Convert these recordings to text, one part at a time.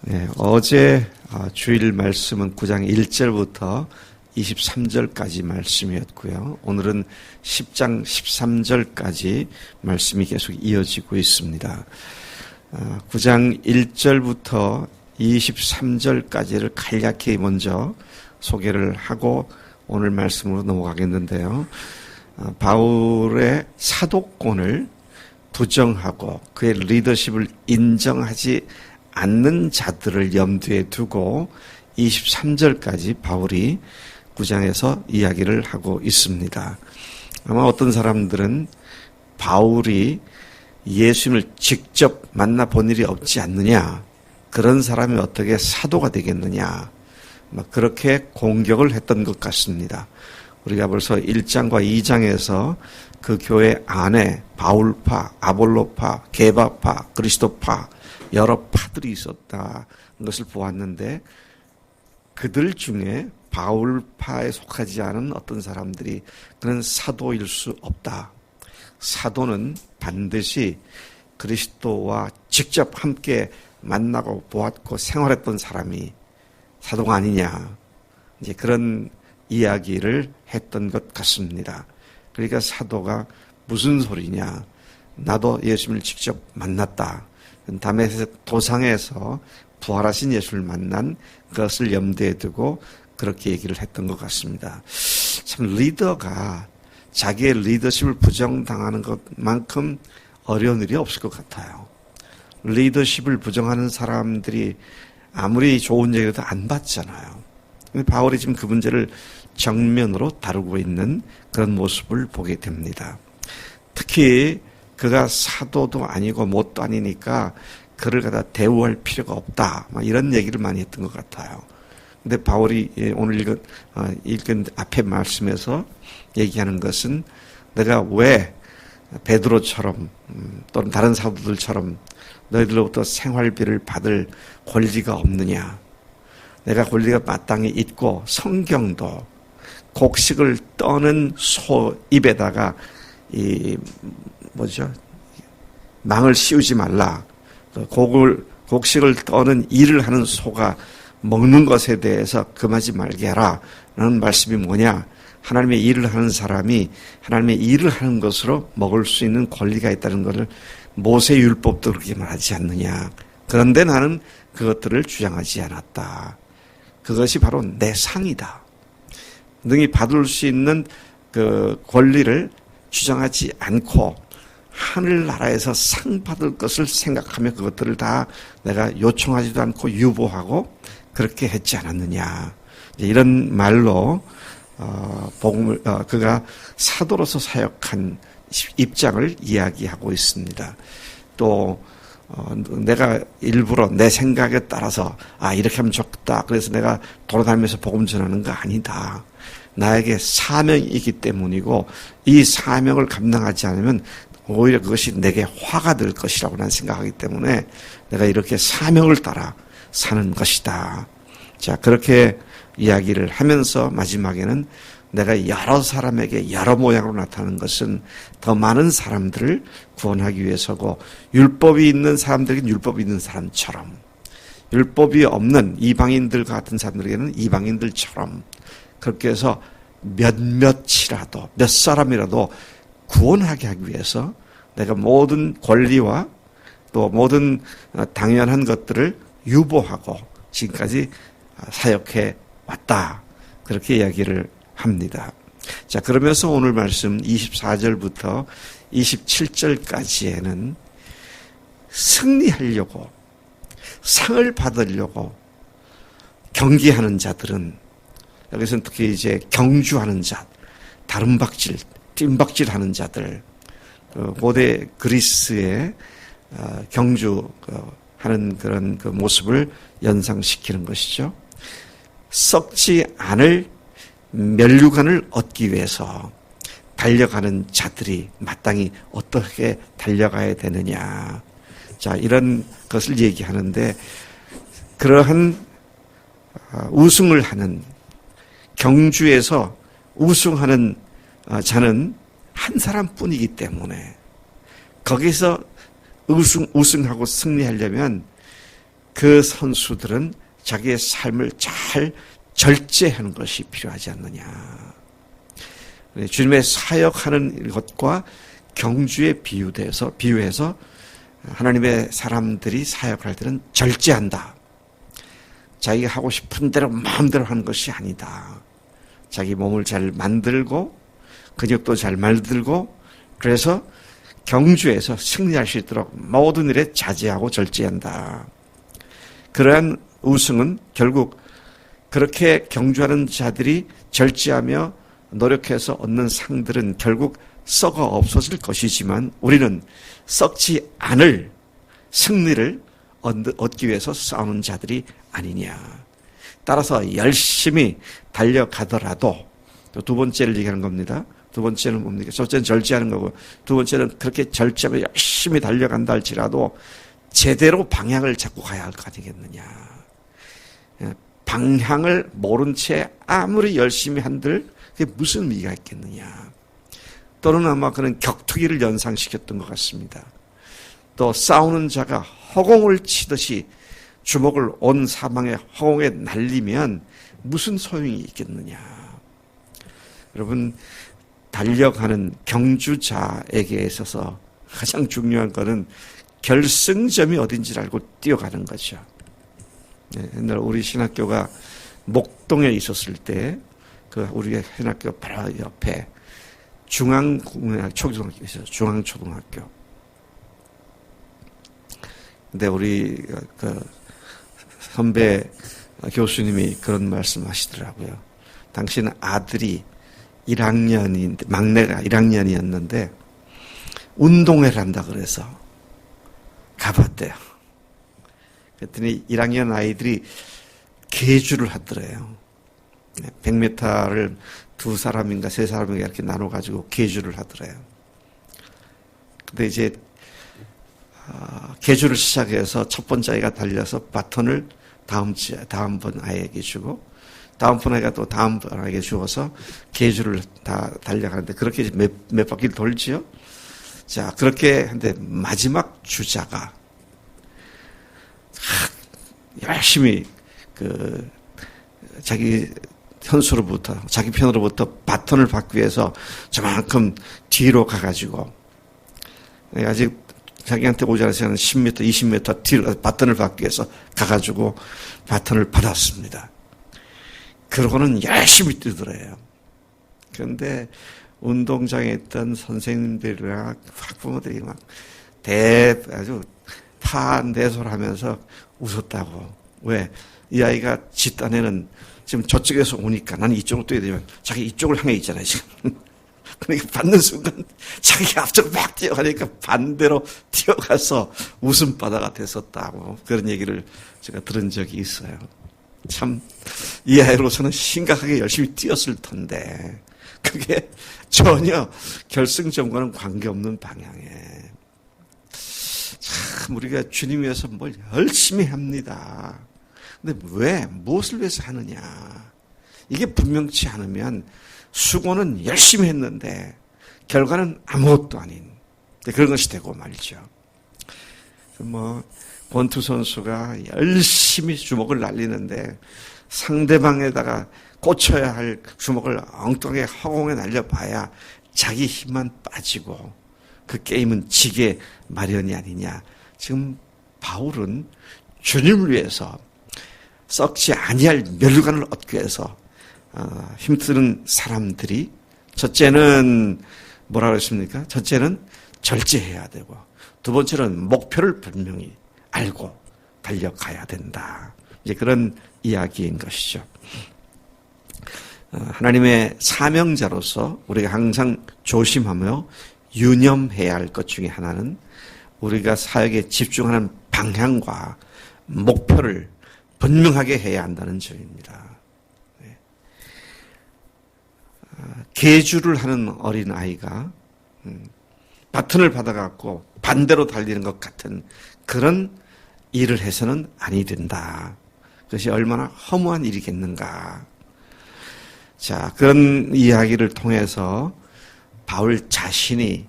네, 어제 주일 말씀은 9장 1절부터 23절까지 말씀이었고요. 오늘은 10장 13절까지 말씀이 계속 이어지고 있습니다. 9장 1절부터 23절까지를 간략히 먼저 소개를 하고 오늘 말씀으로 넘어가겠는데요. 바울의 사도권을 부정하고 그의 리더십을 인정하지 않는 자들을 염두에 두고 23절까지 바울이 9장에서 이야기를 하고 있습니다. 아마 어떤 사람들은 바울이 예수님을 직접 만나본 일이 없지 않느냐, 그런 사람이 어떻게 사도가 되겠느냐, 그렇게 공격을 했던 것 같습니다. 우리가 벌써 1장과 2장에서 그 교회 안에 바울파, 아볼로파, 게바파, 그리스도파 여러 파들이 있었다는 것을 보았는데, 그들 중에 바울파에 속하지 않은 어떤 사람들이 그는 사도일 수 없다. 사도는 반드시 그리스도와 직접 함께 만나고 보았고 생활했던 사람이 사도가 아니냐, 이제 그런 이야기를 했던 것 같습니다. 그러니까 사도가 무슨 소리냐, 나도 예수님을 직접 만났다, 다메섹 도상에서 부활하신 예수를 만난 그것을 염두에 두고 그렇게 얘기를 했던 것 같습니다. 참 리더가 자기의 리더십을 부정당하는 것만큼 어려운 일이 없을 것 같아요. 리더십을 부정하는 사람들이 아무리 좋은 얘기도 안 받잖아요. 바울이 지금 그 문제를 정면으로 다루고 있는 그런 모습을 보게 됩니다. 특히 그가 사도도 아니고 뭣도 아니니까 그를 갖다 대우할 필요가 없다, 이런 얘기를 많이 했던 것 같아요. 근데 바울이 오늘 읽은 앞에 말씀에서 얘기하는 것은, 내가 왜 베드로처럼 또는 다른 사도들처럼 너희들로부터 생활비를 받을 권리가 없느냐, 내가 권리가 마땅히 있고 성경도 곡식을 떠는 소 입에다가 망을 씌우지 말라, 곡식을 떠는 일을 하는 소가 먹는 것에 대해서 금하지 말게 하라 라는 말씀이 뭐냐, 하나님의 일을 하는 사람이 하나님의 일을 하는 것으로 먹을 수 있는 권리가 있다는 것을 모세 율법도 그렇게 말하지 않느냐. 그런데 나는 그것들을 주장하지 않았다. 그것이 바로 내 상이다. 능히 받을 수 있는 그 권리를 주장하지 않고 하늘나라에서 상 받을 것을 생각하며 그것들을 다 내가 요청하지도 않고 유보하고 그렇게 했지 않았느냐. 이런 말로 복음을 그가 사도로서 사역한 입장을 이야기하고 있습니다. 또 내가 일부러 내 생각에 따라서 이렇게 하면 좋겠다, 그래서 내가 돌아다니면서 복음 전하는 거 아니다. 나에게 사명이 있기 때문이고 이 사명을 감당하지 않으면 오히려 그것이 내게 화가 될 것이라고 난 생각하기 때문에 내가 이렇게 사명을 따라 사는 것이다. 자, 그렇게 이야기를 하면서 마지막에는 내가 여러 사람에게 여러 모양으로 나타나는 것은 더 많은 사람들을 구원하기 위해서고, 율법이 있는 사람들에게는 율법이 있는 사람처럼, 율법이 없는 이방인들 같은 사람들에게는 이방인들처럼, 그렇게 해서 몇몇이라도 몇 사람이라도 구원하게 하기 위해서 내가 모든 권리와 또 모든 당연한 것들을 유보하고 지금까지 사역해 왔다, 그렇게 이야기를 합니다. 자, 그러면서 오늘 말씀 24절부터 27절까지에는 승리하려고, 상을 받으려고 경기하는 자들은, 여기서는 특히 이제 경주하는 자, 다름박질, 뜀박질하는 자들, 고대 그리스의 경주하는 그런 그 모습을 연상시키는 것이죠. 썩지 않을 멸류관을 얻기 위해서 달려가는 자들이 마땅히 어떻게 달려가야 되느냐. 자, 이런 것을 얘기하는데, 그러한 우승을 하는, 경주에서 우승하는 자는 한 사람뿐이기 때문에 거기서 우승하고 승리하려면 그 선수들은 자기의 삶을 잘 절제하는 것이 필요하지 않느냐. 주님의 사역하는 것과 경주에 비유해서 하나님의 사람들이 사역할 때는 절제한다. 자기가 하고 싶은 대로 마음대로 하는 것이 아니다. 자기 몸을 잘 만들고 근육도 잘 만들고 그래서 경주에서 승리할 수 있도록 모든 일에 자제하고 절제한다. 그러한 우승은 결국 그렇게 경주하는 자들이 절제하며 노력해서 얻는 상들은 결국 썩어 없어질 것이지만 우리는 썩지 않을 승리를 얻기 위해서 싸우는 자들이 아니냐. 따라서 열심히 달려가더라도 또 두 번째를 얘기하는 겁니다. 두 번째는 뭡니까? 첫째는 절제하는 거고 두 번째는 그렇게 절제하며 열심히 달려간다 할지라도 제대로 방향을 잡고 가야 할 거 아니겠느냐. 방향을 모른 채 아무리 열심히 한들 그게 무슨 의미가 있겠느냐. 또는 아마 그는 격투기를 연상시켰던 것 같습니다. 또 싸우는 자가 허공을 치듯이 주먹을 온 사방의 허공에 날리면 무슨 소용이 있겠느냐. 여러분, 달려가는 경주자에게 있어서 가장 중요한 것은 결승점이 어딘지를 알고 뛰어가는 거죠. 옛날 우리 신학교가 목동에 있었을 때 그 우리 신학교 바로 옆에 중앙초등학교 있어요. 중앙초등학교. 근데 우리 그 선배 교수님이 그런 말씀하시더라고요. 당신 아들이 1학년인데 막내가 1학년이었는데 운동회를 한다 그래서 가봤대요. 그랬더니 1학년 아이들이 계주를 하더래요. 100m를 두 사람인가 세 사람인가 이렇게 나눠가지고 계주를 하더래요. 근데 이제 계주를 시작해서 첫 번째 아이가 달려서 바톤을 다음번 아이에게 주고 다음번 아이가 또 다음번 아이에게 주어서 계주를 다 달려가는데 그렇게 이제 몇 바퀴를 돌지요. 자, 그렇게 하는데 마지막 주자가 열심히 자기 편으로부터 바톤을 받기 위해서 저만큼 뒤로 가가지고 아직 자기한테 오지 않은 시간은 10m, 20m 뒤로 바톤을 받기 위해서 가가지고 바톤을 받았습니다. 그러고는 열심히 뛰더래요. 그런데 운동장에 있던 선생님들이나 학부모들이 막 아주 파내소하면서 웃었다고. 왜? 이 아이가 지 딴에는 지금 저쪽에서 오니까 나는 이쪽으로 뛰어야 되면 자기 이쪽을 향해 있잖아요, 지금. 그러니까 받는 순간 자기 앞쪽으로 막 뛰어가니까 반대로 뛰어가서 웃음바다가 됐었다고. 그런 얘기를 제가 들은 적이 있어요. 참, 이 아이로서는 심각하게 열심히 뛰었을 텐데, 그게 전혀 결승점과는 관계없는 방향에. 참, 우리가 주님 위해서 뭘 열심히 합니다. 근데 왜? 무엇을 위해서 하느냐? 이게 분명치 않으면 수고는 열심히 했는데 결과는 아무것도 아닌 그런 것이 되고 말이죠. 권투 선수가 열심히 주먹을 날리는데 상대방에다가 꽂혀야 할 주먹을 엉뚱하게 허공에 날려봐야 자기 힘만 빠지고 그 게임은 지게 마련이 아니냐. 지금 바울은 주님을 위해서 썩지 아니할 멸류관을 얻기 위해서 힘쓰는 사람들이 첫째는 뭐라고 했습니까? 첫째는 절제해야 되고 두 번째는 목표를 분명히 알고 달려가야 된다. 이제 그런 이야기인 것이죠. 하나님의 사명자로서 우리가 항상 조심하며 유념해야 할 것 중에 하나는 우리가 사역에 집중하는 방향과 목표를 분명하게 해야 한다는 점입니다. 계주를 하는 어린 아이가 바톤을 받아갖고 반대로 달리는 것 같은 그런 일을 해서는 아니 된다. 그것이 얼마나 허무한 일이겠는가. 자, 그런 이야기를 통해서 바울 자신이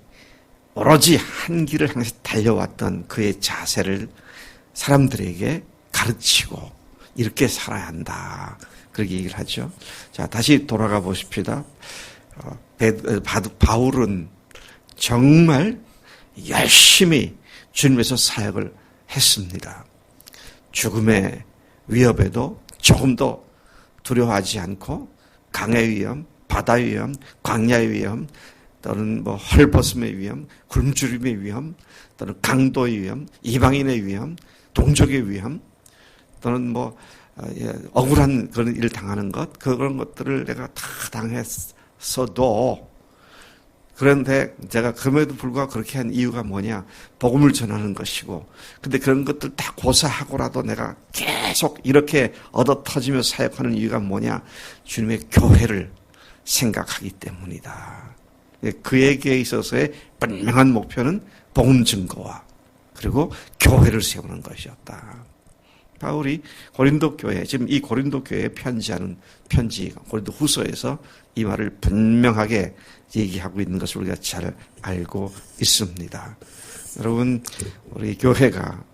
오로지 한 길을 항상 달려왔던 그의 자세를 사람들에게 가르치고 이렇게 살아야 한다. 그렇게 얘기를 하죠. 자, 다시 돌아가 보십시다. 바울은 정말 열심히 주님에서 사역을 했습니다. 죽음의 위협에도 조금도 두려워하지 않고 강의 위험, 바다 위험, 광야의 위험, 또는 헐벗음의 위험, 굶주림의 위험, 또는 강도의 위험, 이방인의 위험, 동족의 위험, 또는 억울한 그런 일을 당하는 것, 그런 것들을 내가 다 당했어도, 그런데 제가 그럼에도 불구하고 그렇게 한 이유가 뭐냐? 복음을 전하는 것이고, 근데 그런 것들 다 고사하고라도 내가 계속 이렇게 얻어 터지며 사역하는 이유가 뭐냐? 주님의 교회를 생각하기 때문이다. 그에게 있어서의 분명한 목표는 복음 증거와 그리고 교회를 세우는 것이었다. 바울이 고린도 교회, 지금 이 고린도 교회에 편지하는 편지, 고린도 후서에서 이 말을 분명하게 얘기하고 있는 것을 우리가 잘 알고 있습니다. 여러분, 우리 교회가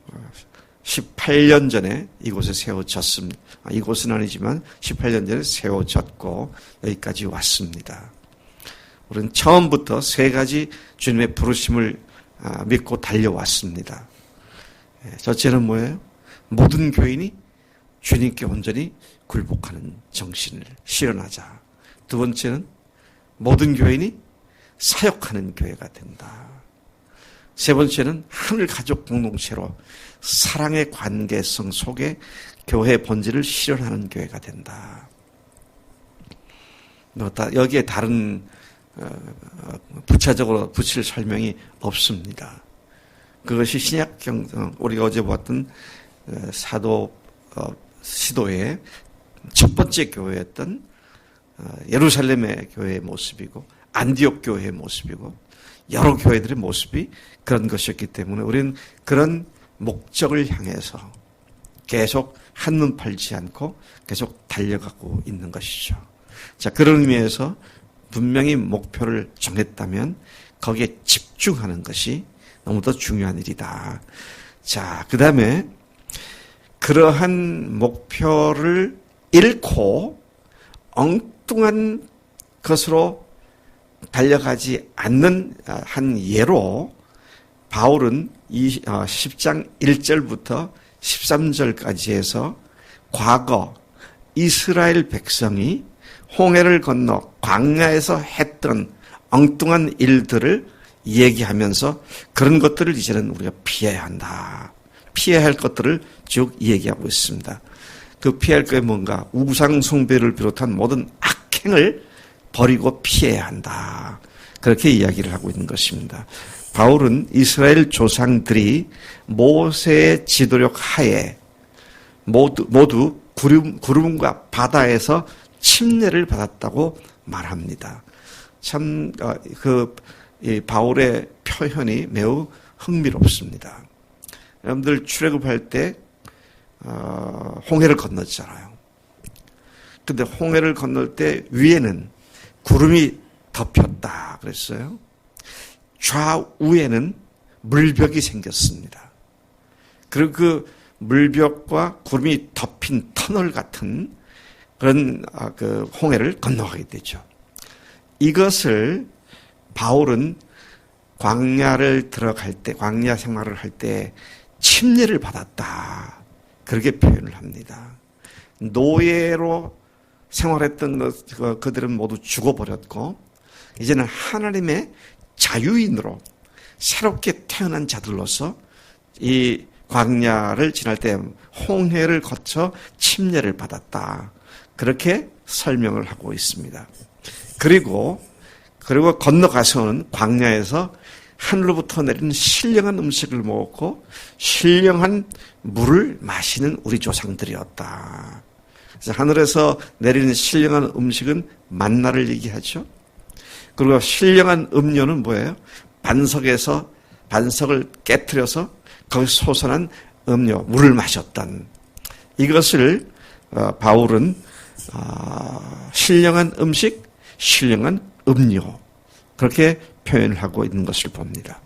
18년 전에 이곳에 세워졌습니다. 이곳은 아니지만 18년 전에 세워졌고 여기까지 왔습니다. 우리는 처음부터 세 가지 주님의 부르심을 믿고 달려왔습니다. 첫째는 뭐예요? 모든 교인이 주님께 온전히 굴복하는 정신을 실현하자. 두 번째는 모든 교인이 사역하는 교회가 된다. 세 번째는 하늘 가족 공동체로 사랑의 관계성 속에 교회 본질을 실현하는 교회가 된다. 여기에 다른 부차적으로 붙일 설명이 없습니다. 그것이 신약 경성, 우리가 어제 보았던 사도 시도의 첫 번째 교회였던 예루살렘의 교회의 모습이고 안디옥 교회의 모습이고 여러 교회들의 모습이 그런 것이었기 때문에 우리는 그런 목적을 향해서 계속 한눈 팔지 않고 계속 달려가고 있는 것이죠. 자, 그런 의미에서 분명히 목표를 정했다면 거기에 집중하는 것이 너무도 중요한 일이다. 자, 그 다음에 그러한 목표를 잃고 엉뚱한 것으로 달려가지 않는 한 예로 바울은 10장 1절부터 13절까지 해서 과거 이스라엘 백성이 홍해를 건너 광야에서 했던 엉뚱한 일들을 얘기하면서 그런 것들을 이제는 우리가 피해야 한다. 피해야 할 것들을 쭉 얘기하고 있습니다. 그 피할 게 뭔가? 우상 숭배를 비롯한 모든 악행을 버리고 피해야 한다. 그렇게 이야기를 하고 있는 것입니다. 바울은 이스라엘 조상들이 모세의 지도력 하에 모두 구름과 바다에서 침례를 받았다고 말합니다. 참, 이 바울의 표현이 매우 흥미롭습니다. 여러분들 출애굽할 때 홍해를 건넜잖아요. 근데 홍해를 건널 때 위에는 구름이 덮였다 그랬어요. 좌우에는 물벽이 생겼습니다. 그리고 그 물벽과 구름이 덮인 터널 같은 그런 그 홍해를 건너가게 되죠. 이것을 바울은 광야를 들어갈 때, 광야 생활을 할 때 침례를 받았다. 그렇게 표현을 합니다. 노예로 생활했던 그들은 모두 죽어버렸고 이제는 하나님의 자유인으로 새롭게 태어난 자들로서 이 광야를 지날 때 홍해를 거쳐 침례를 받았다. 그렇게 설명을 하고 있습니다. 그리고 건너가서는 광야에서 하늘로부터 내리는 신령한 음식을 먹었고 신령한 물을 마시는 우리 조상들이었다. 그래서 하늘에서 내리는 신령한 음식은 만나를 얘기하죠. 그리고 신령한 음료는 뭐예요? 반석을 깨트려서 거기서 솟아난 음료, 물을 마셨던 이것을 바울은 신령한 음식, 신령한 음료 그렇게 표현을 하고 있는 것을 봅니다.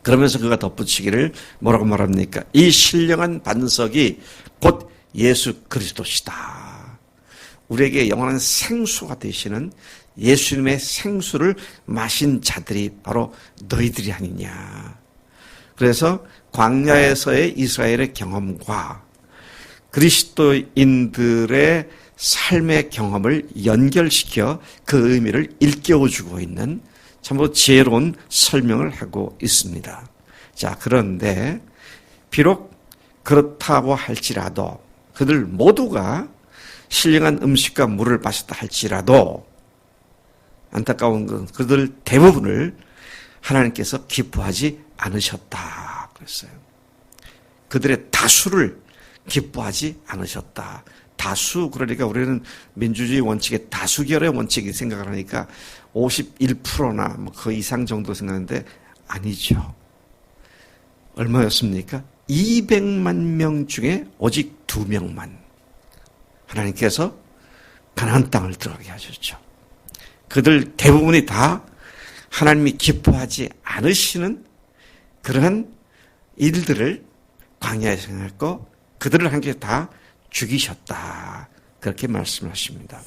그러면서 그가 덧붙이기를 뭐라고 말합니까? 이 신령한 반석이 곧 예수 그리스도시다. 우리에게 영원한 생수가 되시는 예수님의 생수를 마신 자들이 바로 너희들이 아니냐. 그래서 광야에서의 이스라엘의 경험과 그리스도인들의 삶의 경험을 연결시켜 그 의미를 일깨워주고 있는 참으로 지혜로운 설명을 하고 있습니다. 자, 그런데 비록 그렇다고 할지라도 그들 모두가 신령한 음식과 물을 마셨다 할지라도 안타까운 건 그들 대부분을 하나님께서 기뻐하지 않으셨다 그랬어요. 그들의 다수를 기뻐하지 않으셨다. 다수, 그러니까 우리는 민주주의 원칙의 다수결의 원칙이 생각을 하니까 51%나 뭐 그 이상 정도 생각하는데 아니죠. 얼마였습니까? 200만 명 중에 오직 2명만 하나님께서 가나안 땅을 들어가게 하셨죠. 그들 대부분이 다 하나님이 기뻐하지 않으시는 그러한 일들을 광야에서 행했고 그들을 하나님께서 다 죽이셨다. 그렇게 말씀하십니다.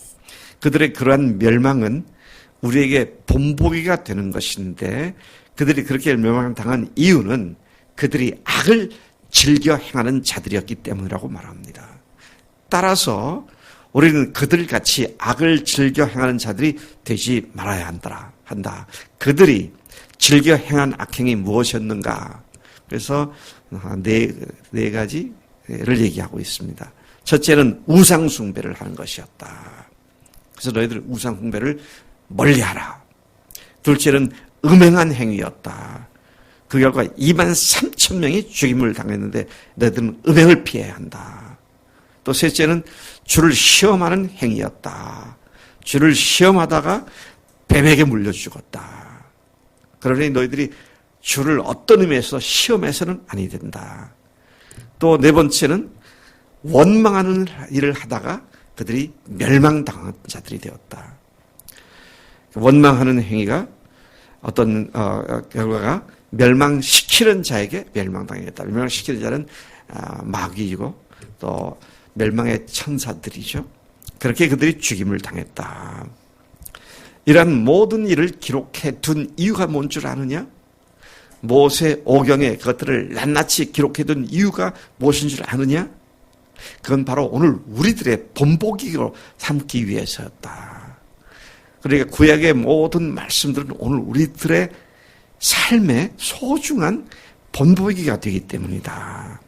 그들의 그러한 멸망은 우리에게 본보기가 되는 것인데 그들이 그렇게 멸망당한 이유는 그들이 악을 즐겨 행하는 자들이었기 때문이라고 말합니다. 따라서 우리는 그들같이 악을 즐겨 행하는 자들이 되지 말아야 한다. 그들이 즐겨 행한 악행이 무엇이었는가? 그래서 네 가지를 얘기하고 있습니다. 첫째는 우상 숭배를 하는 것이었다. 그래서 너희들 우상 숭배를 멀리하라. 둘째는 음행한 행위였다. 그 결과 2만 3천 명이 죽임을 당했는데 너희들은 음행을 피해야 한다. 또 셋째는 주를 시험하는 행위였다. 주를 시험하다가 뱀에게 물려 죽었다. 그러니 너희들이 주를 어떤 의미에서 시험해서는 아니 된다. 또 네 번째는 원망하는 일을 하다가 그들이 멸망당한 자들이 되었다. 원망하는 행위가 어떤 결과가 멸망시키는 자에게 멸망당했다. 멸망시키는 자는 마귀이고 또 멸망의 천사들이죠. 그렇게 그들이 죽임을 당했다. 이러한 모든 일을 기록해 둔 이유가 뭔 줄 아느냐? 모세 오경에 그것들을 낱낱이 기록해 둔 이유가 무엇인 줄 아느냐? 그건 바로 오늘 우리들의 본보기로 삼기 위해서였다. 그러니까 구약의 모든 말씀들은 오늘 우리들의 삶의 소중한 본보기가 되기 때문이다.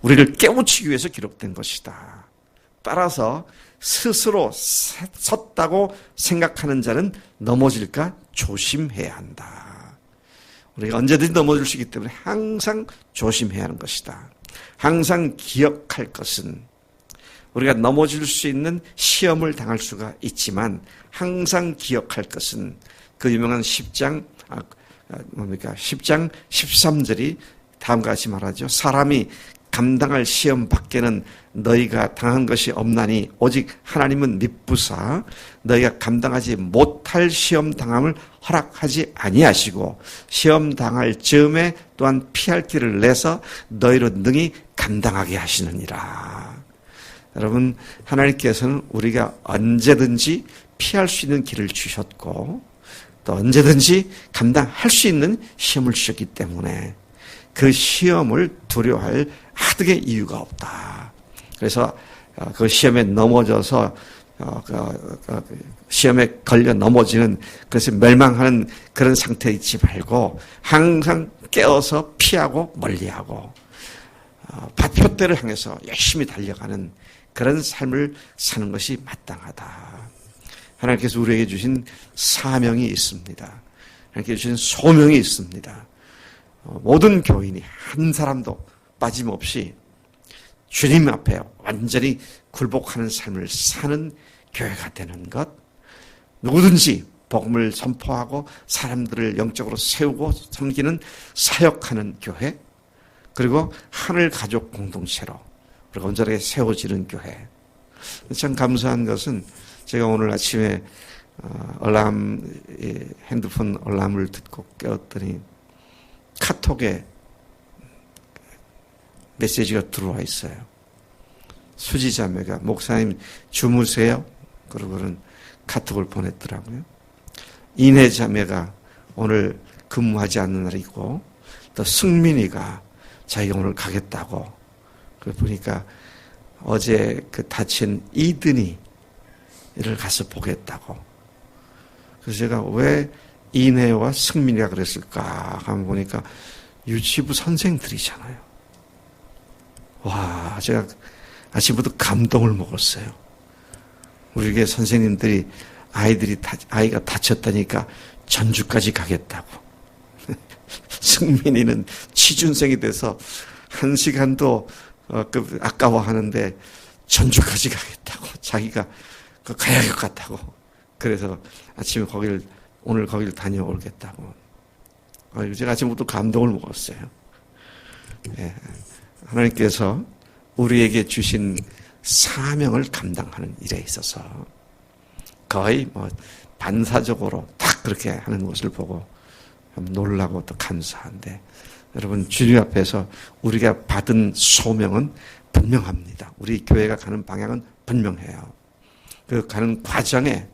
우리를 깨우치기 위해서 기록된 것이다. 따라서 스스로 섰다고 생각하는 자는 넘어질까 조심해야 한다. 우리가 언제든지 넘어질 수 있기 때문에 항상 조심해야 하는 것이다. 항상 기억할 것은 우리가 넘어질 수 있는 시험을 당할 수가 있지만 항상 기억할 것은 그 유명한 10장 13절이 다음과 같이 말하죠. 사람이 감당할 시험 밖에는 너희가 당한 것이 없나니 오직 하나님은 미쁘사 너희가 감당하지 못할 시험 당함을 허락하지 아니하시고 시험 당할 즈음에 또한 피할 길을 내서 너희로 능히 감당하게 하시느니라. 여러분, 하나님께서는 우리가 언제든지 피할 수 있는 길을 주셨고 또 언제든지 감당할 수 있는 시험을 주셨기 때문에 그 시험을 두려워할 하등의 이유가 없다. 그래서 그 시험에 넘어져서 시험에 걸려 넘어지는, 그래서 멸망하는 그런 상태에 있지 말고 항상 깨어서 피하고 멀리하고 발표대를 향해서 열심히 달려가는 그런 삶을 사는 것이 마땅하다. 하나님께서 우리에게 주신 사명이 있습니다. 하나님께서 주신 소명이 있습니다. 모든 교인이 한 사람도 빠짐없이 주님 앞에 완전히 굴복하는 삶을 사는 교회가 되는 것, 누구든지 복음을 선포하고 사람들을 영적으로 세우고 섬기는 사역하는 교회, 그리고 하늘 가족 공동체로 우리가 온전하게 세워지는 교회. 참 감사한 것은 제가 오늘 아침에 핸드폰 알람을 듣고 깨웠더니 카톡에 메시지가 들어와 있어요. 수지 자매가 목사님 주무세요? 그러고는 카톡을 보냈더라고요. 이내 자매가 오늘 근무하지 않는 날이고 또 승민이가 자기가 오늘 가겠다고. 그 보니까 어제 그 다친 이든이를 가서 보겠다고. 그래서 제가 왜 이내와 승민이가 그랬을까 하면 보니까 유치부 선생들이잖아요. 와, 제가 아침부터 감동을 먹었어요. 우리 교회 선생님들이 아이가 다쳤다니까 전주까지 가겠다고. 승민이는 취준생이 돼서 1시간도 아까워하는데 전주까지 가겠다고. 자기가 가야 할 것 같다고. 그래서 아침에 오늘 거기를 다녀오겠다고. 제가 아침부터 감동을 먹었어요. 예. 하나님께서 우리에게 주신 사명을 감당하는 일에 있어서 거의 반사적으로 딱 그렇게 하는 것을 보고 놀라고 또 감사한데, 여러분 주님 앞에서 우리가 받은 소명은 분명합니다. 우리 교회가 가는 방향은 분명해요. 그 가는 과정에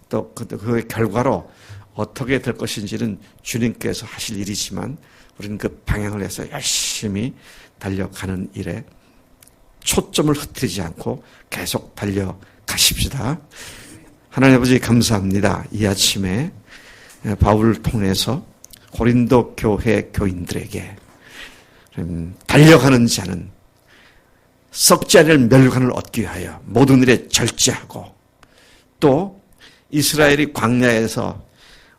또 그 결과로 어떻게 될 것인지는 주님께서 하실 일이지만 우리는 그 방향을 해서 열심히 달려가는 일에 초점을 흐트리지 않고 계속 달려가십시다. 하나님 아버지 감사합니다. 이 아침에 바울을 통해서 고린도 교회 교인들에게 달려가는 자는 썩지 않을 멸관을 얻기 위하여 모든 일에 절제하고, 또 이스라엘이 광야에서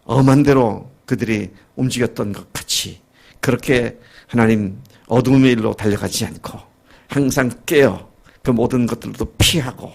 엄한 대로 그들이 움직였던 것 같이 그렇게 하나님 어둠의 일로 달려가지 않고 항상 깨어 그 모든 것들도 피하고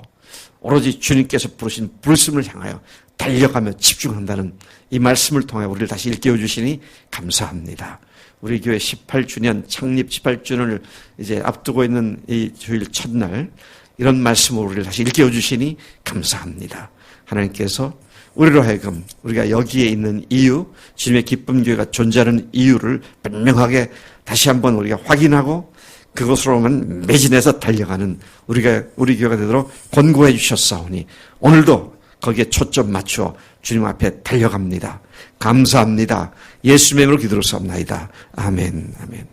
오로지 주님께서 부르신 부르심을 향하여 달려가며 집중한다는 이 말씀을 통해 우리를 다시 일깨워 주시니 감사합니다. 우리 교회 18주년, 창립 18주년을 이제 앞두고 있는 이 주일 첫날 이런 말씀으로 우리를 다시 일깨워 주시니 감사합니다. 하나님께서 우리로 하여금 우리가 여기에 있는 이유, 주님의 기쁨 교회가 존재하는 이유를 분명하게 다시 한번 우리가 확인하고 그것으로만 매진해서 달려가는 우리 교회가 되도록 권고해 주셨사오니 오늘도 거기에 초점 맞추어 주님 앞에 달려갑니다. 감사합니다. 예수님의 이름으로 기도를 쌉나이다. 아멘. 아멘.